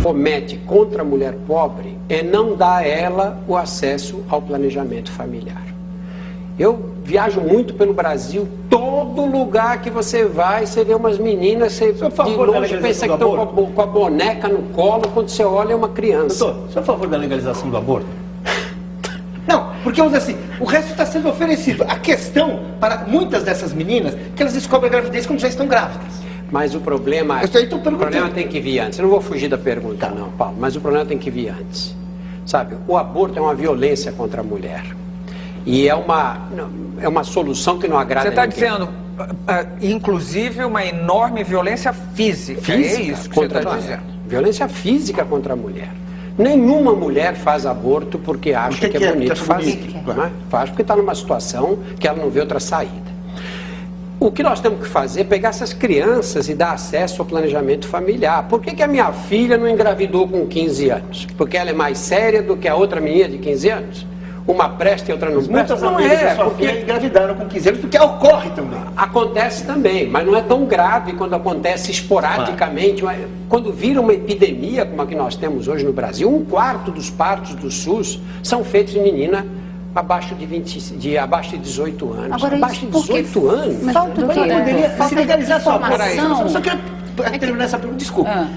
comete contra a mulher pobre é não dar a ela o acesso ao planejamento familiar. Eu viajo muito pelo Brasil, todo lugar que você vai, você vê umas meninas, você de longe pensa que estão com a boneca no colo, quando você olha é uma criança. Doutor, você é a favor da legalização do aborto? Não, porque vamos dizer assim, o resto está sendo oferecido. A questão, para muitas dessas meninas, que elas descobrem a gravidez quando já estão grávidas. Mas o problema, o problema tem que vir antes. Eu não vou fugir da pergunta, não, Paulo, mas o problema tem que vir antes. Sabe, o aborto é uma violência contra a mulher. E é uma solução que não agrada ninguém. Você está dizendo, inclusive, uma enorme violência física. É isso que você está dizendo. Violência física contra a mulher. Nenhuma mulher faz aborto porque acha que é bonito fazer. Faz porque está numa situação que ela não vê outra saída. O que nós temos que fazer é pegar essas crianças e dar acesso ao planejamento familiar. Por que a minha filha não engravidou com 15 anos? Porque ela é mais séria do que a outra menina de 15 anos? Uma presta e outra não presta? Muitas amigas da sua filha engravidaram com 15 anos, porque ocorre também. Acontece também, mas não é tão grave quando acontece esporadicamente. Quando vira uma epidemia como a que nós temos hoje no Brasil, 1/4 dos partos do SUS são feitos em menina abaixo de abaixo de 18 anos. Agora, abaixo de 18 anos? Falta se legalizar só informação. Só quero terminar essa pergunta, desculpa.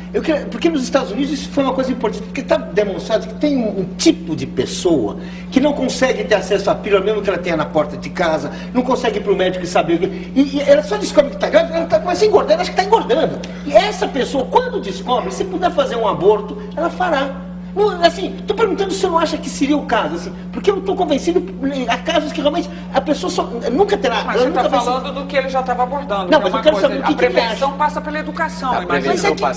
Porque nos Estados Unidos isso foi uma coisa importante, porque está demonstrado que tem um tipo de pessoa que não consegue ter acesso à pílula, mesmo que ela tenha na porta de casa, não consegue ir para o médico e saber. E ela só descobre que está grávida, ela começa a engordar, ela acha que está engordando. E essa pessoa, quando descobre, se puder fazer um aborto, ela fará. Não, assim, estou perguntando se você não acha que seria o caso, assim, porque eu estou convencido, há casos que realmente a pessoa nunca terá... Mas você está falando do que ele já estava abordando. Não, mas eu quero saber o que a prevenção passa pela educação.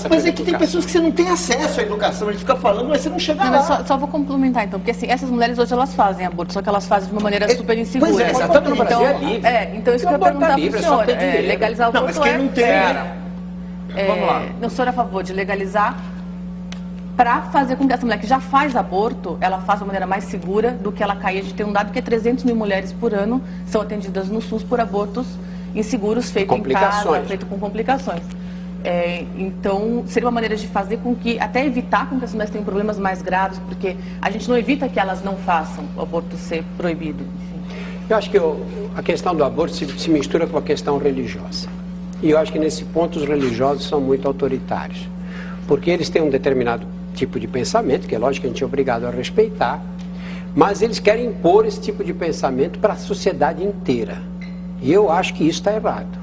Mas é que tem pessoas que você não tem acesso à educação, a gente fica falando, mas você não chega lá. Só vou complementar então, porque assim, essas mulheres hoje elas fazem aborto, só que elas fazem de uma maneira super insegura. Pois é, exatamente. No Brasil é livre. Então isso que eu ia perguntar para o senhor, legalizar o aborto. Não, mas quem não tem... Vamos lá. O senhor é a favor de legalizar para fazer com que essa mulher que já faz aborto, ela faça de uma maneira mais segura do que ela cair. A gente tem um dado que 300 mil mulheres por ano são atendidas no SUS por abortos inseguros, feitos em casa, feitos com complicações. Então, seria uma maneira de fazer com que, até evitar com que as mulheres tenham problemas mais graves, porque a gente não evita que elas não façam o aborto ser proibido. Enfim. Eu acho que a questão do aborto se mistura com a questão religiosa. E eu acho que nesse ponto os religiosos são muito autoritários, porque eles têm um determinado tipo de pensamento, que é lógico que a gente é obrigado a respeitar, mas eles querem impor esse tipo de pensamento para a sociedade inteira. E eu acho que isso está errado.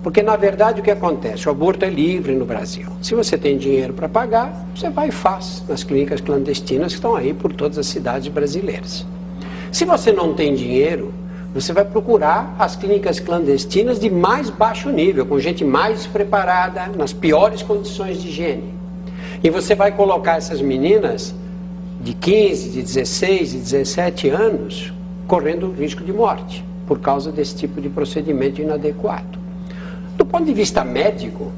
Porque, na verdade, o que acontece? O aborto é livre no Brasil. Se você tem dinheiro para pagar, você vai e faz nas clínicas clandestinas que estão aí por todas as cidades brasileiras. Se você não tem dinheiro, você vai procurar as clínicas clandestinas de mais baixo nível, com gente mais despreparada, nas piores condições de higiene. E você vai colocar essas meninas de 15, de 16, de 17 anos correndo risco de morte por causa desse tipo de procedimento inadequado. Do ponto de vista médico,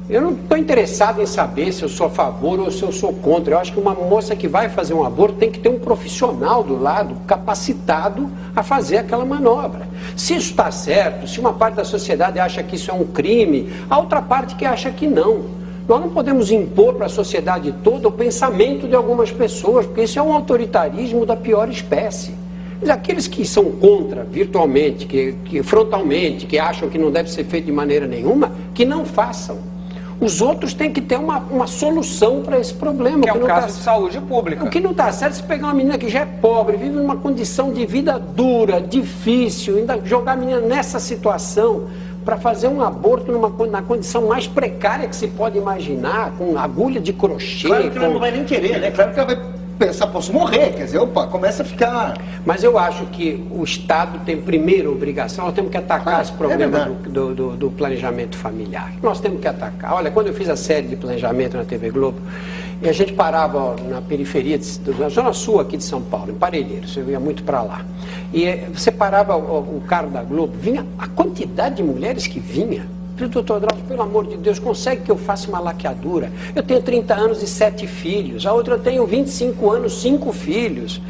eu não estou interessado em saber se eu sou a favor ou se eu sou contra. Eu acho que uma moça que vai fazer um aborto tem que ter um profissional do lado capacitado a fazer aquela manobra. Se isso está certo, se uma parte da sociedade acha que isso é um crime, a outra parte que acha que não. Nós não podemos impor para a sociedade toda o pensamento de algumas pessoas, porque isso é um autoritarismo da pior espécie. Mas aqueles que são contra, virtualmente, que frontalmente, que acham que não deve ser feito de maneira nenhuma, que não façam. Os outros têm que ter uma solução para esse problema. Que é um caso de saúde pública. O que não está certo é se pegar uma menina que já é pobre, vive numa condição de vida dura, difícil, ainda jogar a menina nessa situação para fazer um aborto na condição mais precária que se pode imaginar, com agulha de crochê. Claro que ela não vai nem querer, né? Claro que ela vai pensar, posso morrer, quer dizer, opa, começa a ficar... Mas eu acho que o Estado tem primeira obrigação, nós temos que atacar esse problema do planejamento familiar. Nós temos que atacar. Olha, quando eu fiz a série de planejamento na TV Globo, e a gente parava na periferia, na zona sul aqui de São Paulo, em Parelheiros, eu ia muito para lá. E você parava o carro da Globo, vinha a quantidade de mulheres que vinha. Doutor Drauzio, pelo amor de Deus, consegue que eu faça uma laqueadura? Eu tenho 30 anos e 7 filhos, a outra eu tenho 25 anos, 5 filhos.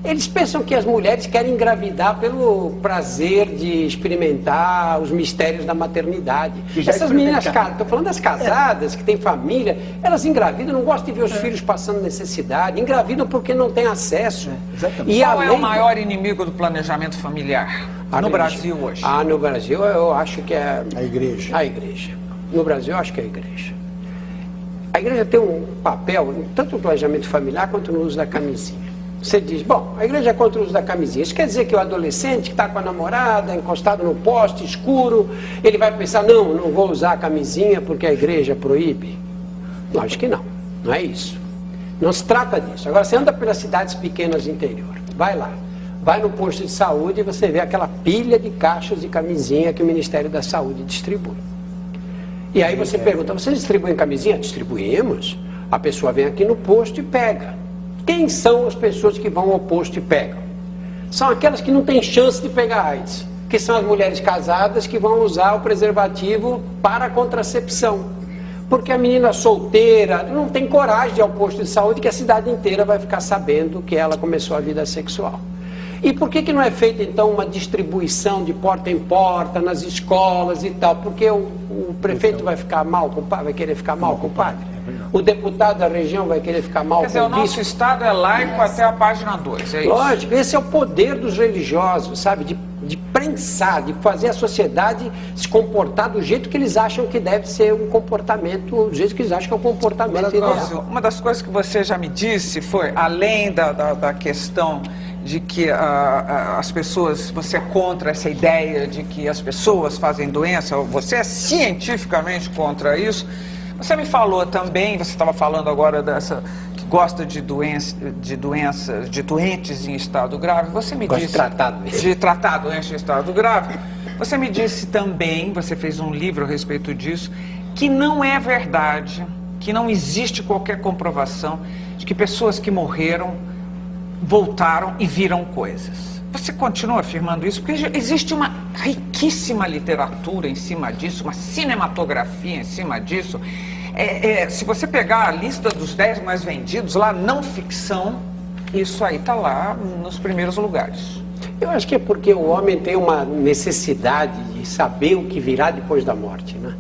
Eles pensam que as mulheres querem engravidar pelo prazer de experimentar os mistérios da maternidade. Essas meninas, estou falando das casadas, que têm família, elas engravidam, não gostam de ver os filhos passando necessidade, engravidam porque não têm acesso. E qual é o maior inimigo do planejamento familiar no Brasil hoje? No Brasil eu acho que é... A igreja. A igreja. No Brasil eu acho que é a igreja. A igreja tem um papel, tanto no planejamento familiar quanto no uso da camisinha. Você diz, bom, a igreja é contra o uso da camisinha. Isso quer dizer que o adolescente que está com a namorada, encostado no poste, escuro, ele vai pensar, não vou usar a camisinha porque a igreja proíbe? Lógico que não, não é isso. Não se trata disso. Agora, você anda pelas cidades pequenas do interior, vai lá, vai no posto de saúde e você vê aquela pilha de caixas de camisinha que o Ministério da Saúde distribui. E aí você pergunta, vocês distribuem camisinha? Distribuímos. A pessoa vem aqui no posto e pega. Quem são as pessoas que vão ao posto e pegam? São aquelas que não têm chance de pegar AIDS, que são as mulheres casadas que vão usar o preservativo para a contracepção. Porque a menina solteira não tem coragem de ir ao posto de saúde, que a cidade inteira vai ficar sabendo que ela começou a vida sexual. E por que não é feita então uma distribuição de porta em porta nas escolas e tal? Porque o prefeito vai ficar mal com o padre, vai querer ficar mal com o padre? O deputado da região vai querer ficar mal com o bispo? Quer dizer, o nosso Estado é laico até a página 2, é isso? Lógico, esse é o poder dos religiosos, sabe? De prensar, de fazer a sociedade se comportar do jeito que eles acham que deve ser um comportamento, do jeito que eles acham que é o comportamento ideal. Uma das coisas que você já me disse foi, além da questão de que as pessoas, você é contra essa ideia de que as pessoas fazem doença, você é cientificamente contra isso. Você me falou também, você estava falando agora dessa, que gosta de doenças, de doentes em estado grave. Você me disse... De tratar doentes em estado grave. Você me disse também, você fez um livro a respeito disso, que não é verdade, que não existe qualquer comprovação de que pessoas que morreram voltaram e viram coisas. Você continua afirmando isso? Porque existe uma riquíssima literatura em cima disso, uma cinematografia em cima disso. Se você pegar a lista dos 10 mais vendidos, lá, não ficção, isso aí está lá nos primeiros lugares. Eu acho que é porque o homem tem uma necessidade de saber o que virá depois da morte, né?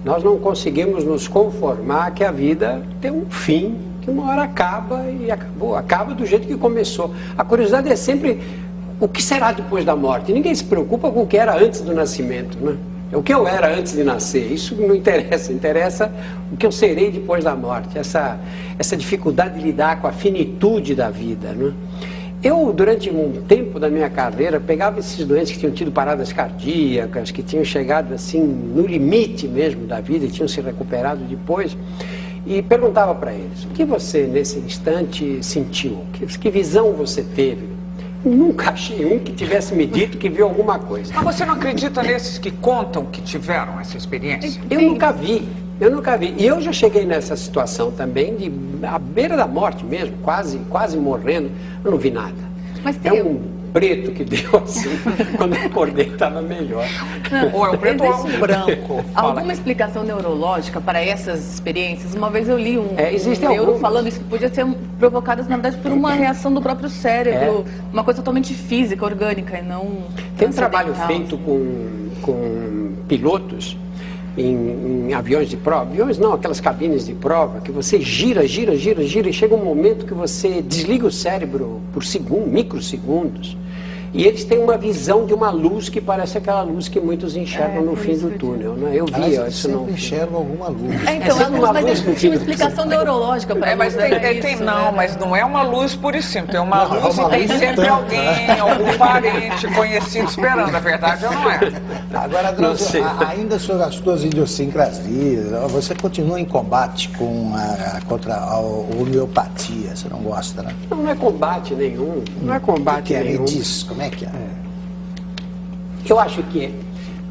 Nós não conseguimos nos conformar que a vida tem um fim, que uma hora acaba e acabou. Acaba do jeito que começou. A curiosidade é sempre o que será depois da morte. Ninguém se preocupa com o que era antes do nascimento, né? É o que eu era antes de nascer. Isso não interessa. Interessa o que eu serei depois da morte. Essa dificuldade de lidar com a finitude da vida, né? Eu, durante um tempo da minha carreira, pegava esses doentes que tinham tido paradas cardíacas, que tinham chegado assim no limite mesmo da vida e tinham se recuperado depois, e perguntava para eles, o que você nesse instante sentiu? Que visão você teve? Nunca achei um que tivesse me dito que viu alguma coisa. Mas você não acredita nesses que contam que tiveram essa experiência? Eu nunca vi. E eu já cheguei nessa situação também, à beira da morte mesmo, quase morrendo, eu não vi nada. Mas tem um preto que deu assim, quando eu acordei estava melhor. Não, ou é um preto ou é um branco. Alguma explicação neurológica para essas experiências? Uma vez eu li um neuro falando isso, que podia ser provocadas, na verdade, por uma reação do próprio cérebro, uma coisa totalmente física, orgânica, e não tem um trabalho feito com pilotos em aviões de prova, aviões não, aquelas cabines de prova, que você gira e chega um momento que você desliga o cérebro por microsegundos, e eles têm uma visão de uma luz que parece aquela luz que muitos enxergam no fim do túnel, né? Eu vi isso não. Enxergam alguma luz. Mas tinha uma explicação neurológica para mas mas não é uma luz por e simples, tem uma luz e tem sempre alguém, algum parente conhecido esperando, a verdade ou não é? Agora, Drauzio, ainda sobre as suas idiosincrasias, você continua em combate contra a homeopatia, você não gosta, né? Não é combate nenhum, não é combate nenhum. Me diz, como é que é? Eu acho que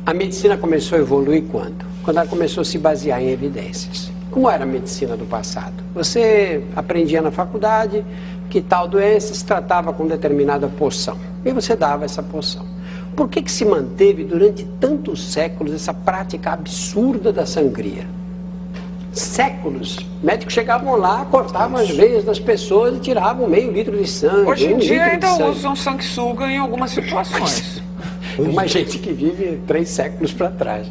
a medicina começou a evoluir quando? Quando ela começou a se basear em evidências. Como era a medicina do passado? Você aprendia na faculdade que tal doença se tratava com determinada poção. E você dava essa poção. Por que se manteve durante tantos séculos essa prática absurda da sangria? séculos. Médicos chegavam lá, cortavam as veias das pessoas e tiravam meio litro de sangue. Hoje em dia ainda sangue. usam sanguessuga em algumas situações. É uma gente que vive 3 séculos para trás.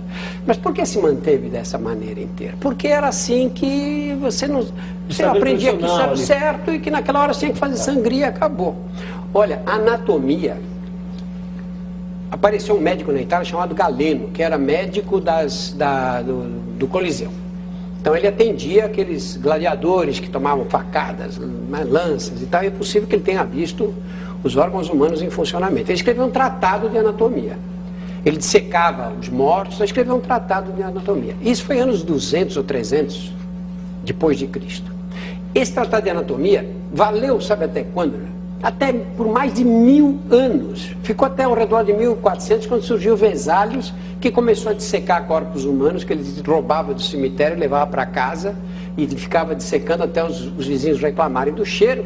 Mas por que se manteve dessa maneira inteira? Porque era assim que você aprendia que isso era o certo e que naquela hora você tinha que fazer sangria e acabou. Olha, anatomia. Apareceu um médico na Itália chamado Galeno, que era médico do Coliseu. Então ele atendia aqueles gladiadores que tomavam facadas, lanças e tal, e é possível que ele tenha visto os órgãos humanos em funcionamento. Ele escreveu um tratado de anatomia. Ele dissecava os mortos, escreveu um tratado de anatomia. Isso foi anos 200 ou 300 depois de Cristo. Esse tratado de anatomia valeu, sabe até quando? Até por mais de 1000 anos. Ficou até ao redor de 1400, quando surgiu Vesalius, que começou a dissecar corpos humanos, que ele roubava do cemitério e levava para casa, e ficava dissecando até os vizinhos reclamarem do cheiro.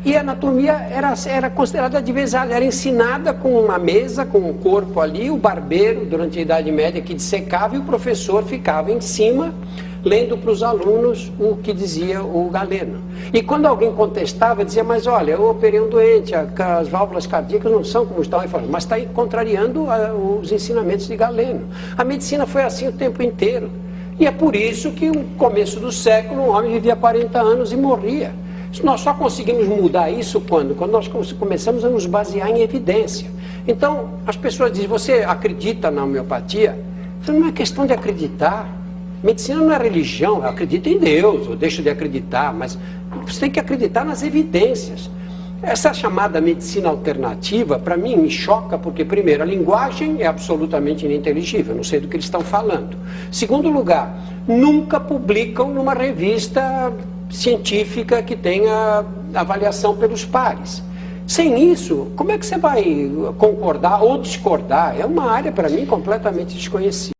E a anatomia era considerada de Vesalius, era ensinada com uma mesa, com um corpo ali, o barbeiro, durante a Idade Média, que dissecava, e o professor ficava em cima, lendo para os alunos o que dizia o Galeno. E quando alguém contestava, dizia, mas olha, eu operei um doente, as válvulas cardíacas não são como estão aí falando, mas está aí contrariando os ensinamentos de Galeno. A medicina foi assim o tempo inteiro. E é por isso que no começo do século um homem vivia 40 anos e morria. Nós só conseguimos mudar isso quando nós começamos a nos basear em evidência. Então, as pessoas dizem, você acredita na homeopatia? Não é questão de acreditar. Medicina não é religião, eu acredito em Deus, eu deixo de acreditar, mas você tem que acreditar nas evidências. Essa chamada medicina alternativa, para mim, me choca, porque, primeiro, a linguagem é absolutamente ininteligível, não sei do que eles estão falando. Segundo lugar, nunca publicam numa revista científica que tenha avaliação pelos pares. Sem isso, como é que você vai concordar ou discordar? É uma área, para mim, completamente desconhecida.